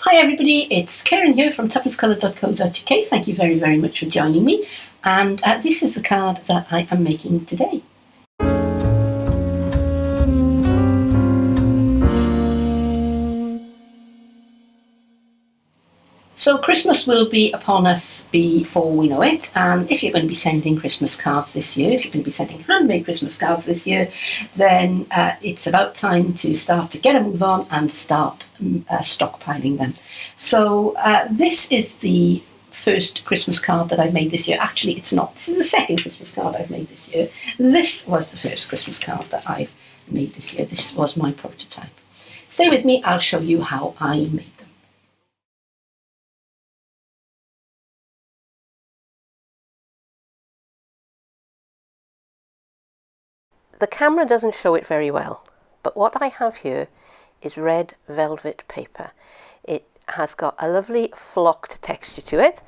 Hi everybody, it's Keren here from tuppencecoloured.co.uk. Thank you very, very much for joining me. And this is the card that I am making today. So Christmas will be upon us before we know it, and if you're going to be sending Christmas cards this year, if you're going to be sending handmade Christmas cards this year, then it's about time to start to get a move on and start stockpiling them. So this is the first Christmas card that I've made this year. Actually, it's not. This is the second Christmas card I've made this year. This was the first Christmas card that I've made this year. This was my prototype. Stay with me, I'll show you how I made them. The camera doesn't show it very well, but what I have here is red velvet paper. It has got a lovely flocked texture to it,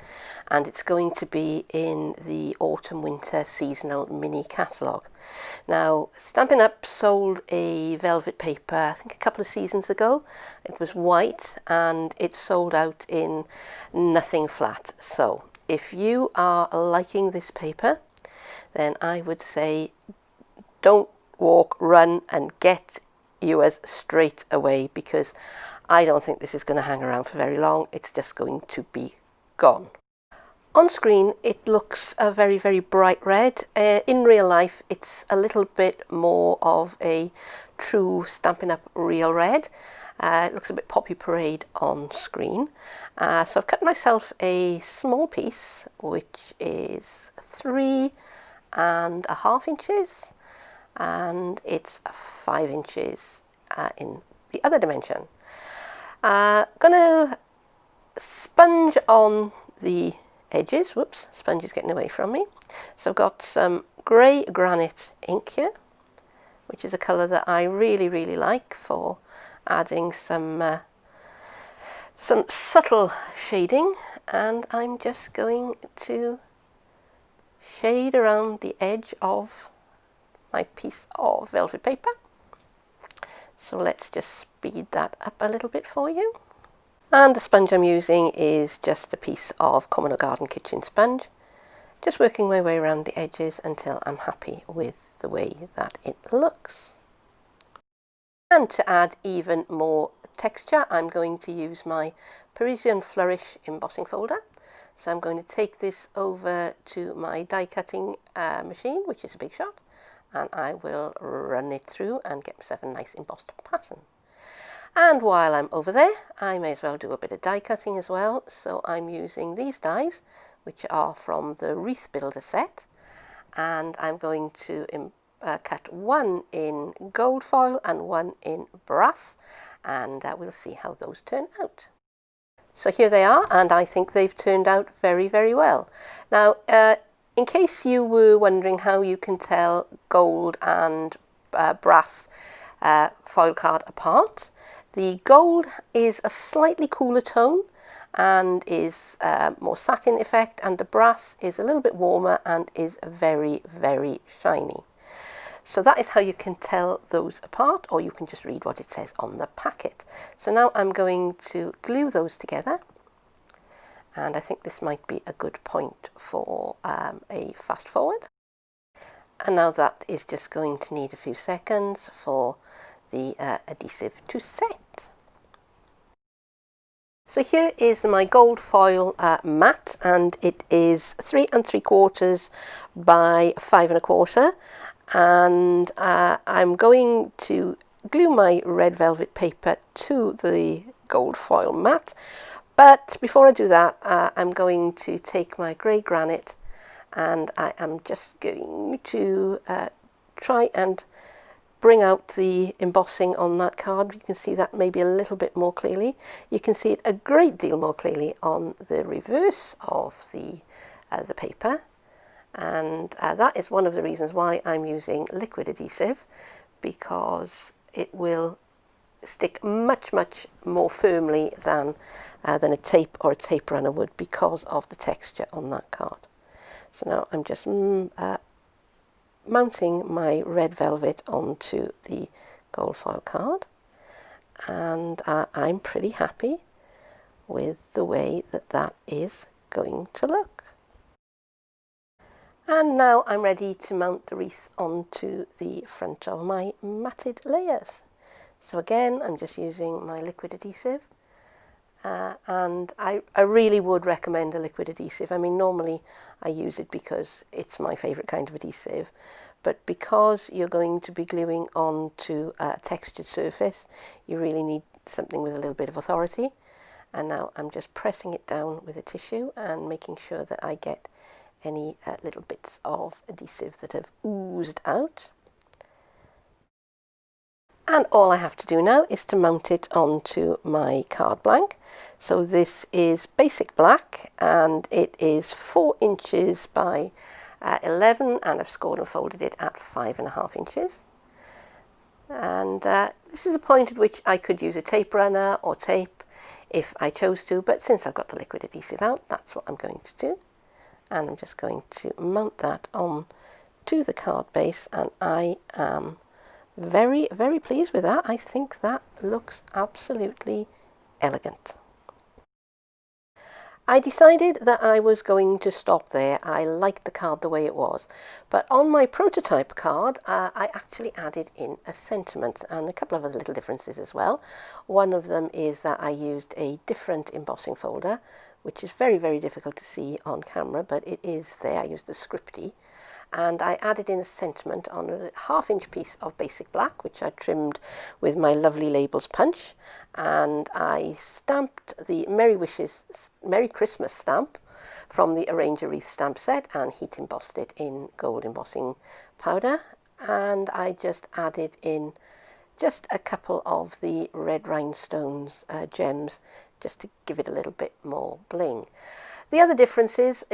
and it's going to be in the autumn-winter seasonal mini catalogue. Now, Stampin' Up sold a velvet paper, I think a couple of seasons ago. It was white and it sold out in nothing flat. So, if you are liking this paper, then I would say don't walk, run and get yours straight away, because I don't think this is going to hang around for very long. It's just going to be gone. On screen it looks a very, very bright red. In real life it's a little bit more of a true Stampin' Up real red. It looks a bit Poppy Parade on screen. So I've cut myself a small piece which is 3.5 inches. And it's 5 inches in the other dimension. Gonna sponge on the edges. Whoops, sponge is getting away from me. So I've got some grey granite ink here, which is a colour that I really, really like for adding some subtle shading. And I'm just going to shade around the edge of my piece of velvet paper. So let's just speed that up a little bit for you. And the sponge I'm using is just a piece of common or garden kitchen sponge. Just working my way around the edges until I'm happy with the way that it looks. And to add even more texture, I'm going to use my Parisian Flourish embossing folder. So I'm going to take this over to my die cutting machine, which is a Big Shot, and I will run it through and get myself a nice embossed pattern. And while I'm over there, I may as well do a bit of die cutting as well. So I'm using these dies, which are from the Wreath Builder set, and I'm going to cut one in gold foil and one in brass, and we'll see how those turn out. So here they are, and I think they've turned out very, very well. Now, in case you were wondering how you can tell gold and brass foil card apart, the gold is a slightly cooler tone and is more satin effect, and the brass is a little bit warmer and is very, very shiny. So that is how you can tell those apart, or you can just read what it says on the packet. So now I'm going to glue those together. And I think this might be a good point for a fast forward. And now that is just going to need a few seconds for the adhesive to set. So here is my gold foil mat, and it is 3 3/4 by 5 1/4. And I'm going to glue my red velvet paper to the gold foil mat. But before I do that, I'm going to take my grey granite, and I am just going to try and bring out the embossing on that card. You can see that maybe a little bit more clearly. You can see it a great deal more clearly on the reverse of the paper. And that is one of the reasons why I'm using liquid adhesive, because it will stick much, much more firmly than a tape or a tape runner would, because of the texture on that card. So now I'm just mounting my red velvet onto the gold foil card, and I'm pretty happy with the way that that is going to look. And now I'm ready to mount the wreath onto the front of my matted layers. So again, I'm just using my liquid adhesive, and I really would recommend a liquid adhesive. I mean, normally I use it because it's my favourite kind of adhesive, but because you're going to be gluing onto a textured surface, you really need something with a little bit of authority. And now I'm just pressing it down with a tissue and making sure that I get any little bits of adhesive that have oozed out. And all I have to do now is to mount it onto my card blank. So this is basic black, and it is 4 inches by 11, and I've scored and folded it at 5.5 inches. And this is a point at which I could use a tape runner or tape if I chose to, but since I've got the liquid adhesive out, that's what I'm going to do. And I'm just going to mount that on to the card base, and I am very, very pleased with that. I think that looks absolutely elegant. I decided that I was going to stop there. I liked the card the way it was, but on my prototype card I actually added in a sentiment and a couple of other little differences as well. One of them is that I used a different embossing folder, which is very, very difficult to see on camera, but it is there. I used the Scripty, and I added in a sentiment on a 1/2 inch piece of basic black, which I trimmed with my lovely labels punch, and I stamped the Merry Christmas stamp from the Arrange a Wreath stamp set and heat embossed it in gold embossing powder, and I just added in just a couple of the red rhinestones gems just to give it a little bit more bling. The other difference is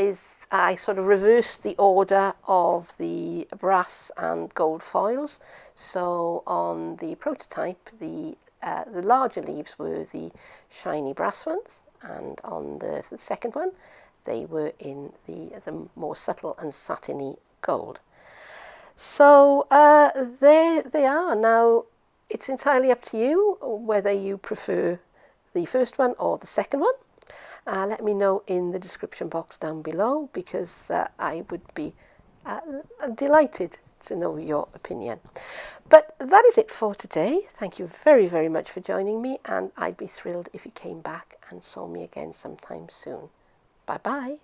I sort of reversed the order of the brass and gold foils. So on the prototype, the larger leaves were the shiny brass ones, and on the second one, they were in the more subtle and satiny gold. So there they are. Now, it's entirely up to you whether you prefer the first one or the second one. Let me know in the description box down below, because I would be delighted to know your opinion. But that is it for today. Thank you very, very much for joining me, and I'd be thrilled if you came back and saw me again sometime soon. Bye bye.